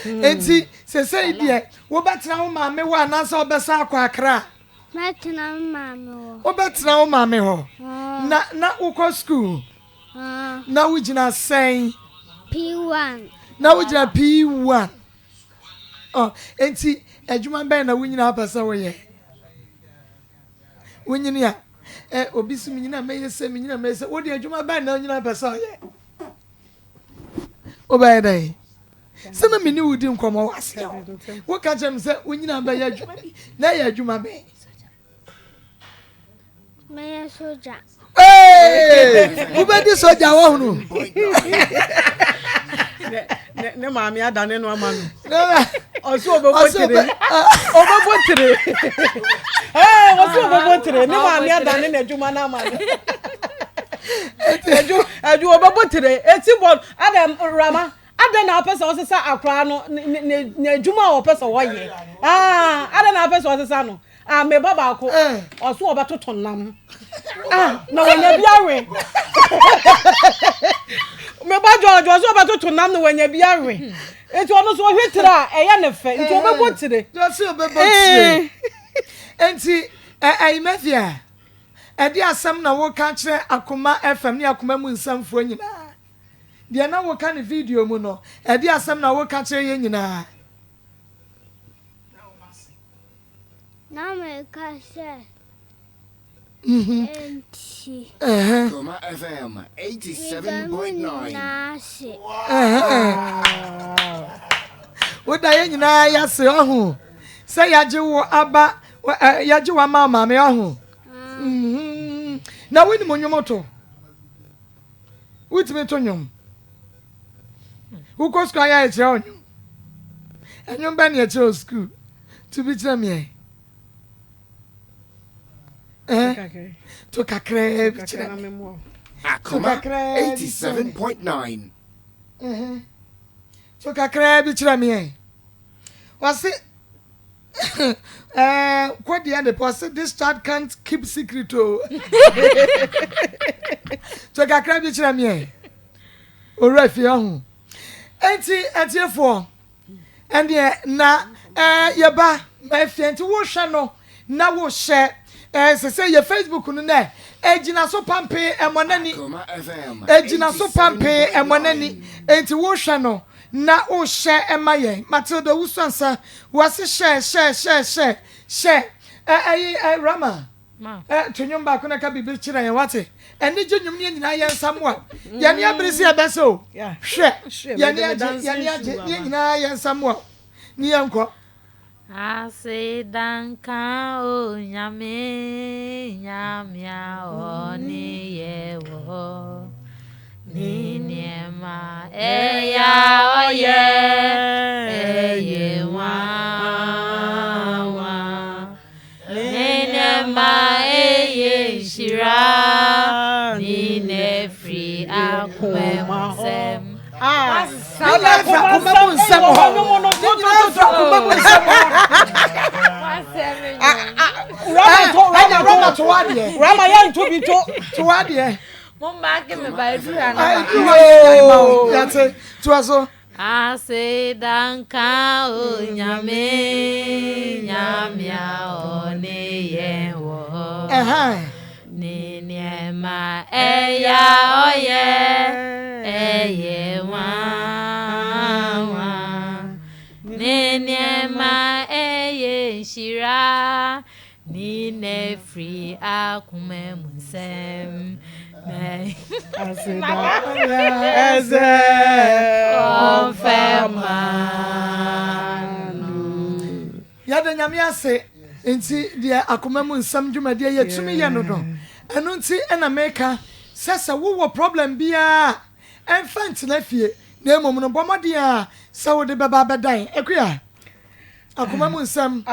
enti say die wo betra wo maame wo anasa obesa akwa akra Betra maame wo wo betra wo maame ho na wo ko school na wo gina sen P1 na wo gina P1 enti adwuma ben na wo nyina apesa wo ye wo nyina ya obi su nyina meyese wo de adwuma ben na nyina apesa wo ye oba dai sana mini wudi nkomo wase wo ka chem se wo nyina ba ya adwuma na ya adwuma be me soja wo be di soja wo hunu ne maami adane no amanu oso obobotere obobotere oso obobotere ne maami adane na adwuma na amanu eju obobotere etibon adam rama ada na opesa osesa akra no na adwuma opesa woye ada na opesa osesa no me baba ko oso obetoto nam na wonya biawe me ba George oso obetoto nam na wonya biawe enti ono so hwetira eya ne fe enti obebotire so obebotire enti mafia edi asem na wo ka kire Akoma FM ni Akoma mu nsamfo nyina de na wo ka ne video mu no edi asem na wo ka kire ye nyina na me ka se Akoma FM 87.9 wo da ye nyina ya se ohu se yaje wo aba yaje wa mama me ohu na wini mo nyomoto witime to nyom uko school ya eche onyo enyom ba na eche school to be tell me to kakre bi chira Akoma 87.9 to kakre bi chira me wase what the other person this child can't keep secret to kakra bi chira me o refi ahun enti for and na yeba my friend wo hwe no na wo hye say your Facebook no na ejina so pampe emonani ejina so pampe emonani enti wo hwe no na o hye emaye Matilda wusansa wase hye Rama tonyon ba ko na ka bibi kira ye wate eni jenyum ne nyina ye nsamwa ye ne abrisi ebeso hwe ye ne nyina ye nsamwa ni yanko Asidanka o nyamia oni yewo Ninyema eya oye eyewa Ninyema eye shira Ninefri akwemsem Rama ya ntobi to wadie Mumba ke me ba dura na that's to aso Asidanka o nyamia oni yewo Ninyema eya oye eyewa Ninyema eye shira Ninefri akumemsem Yada nyame ase enti de Akoma mu nsam dwumade ye tumi ye no do eno nti ena meka sesa wo problem bia enfant na fie na emom no bomode a se wo de beba bedan ekuya Akoma mu nsam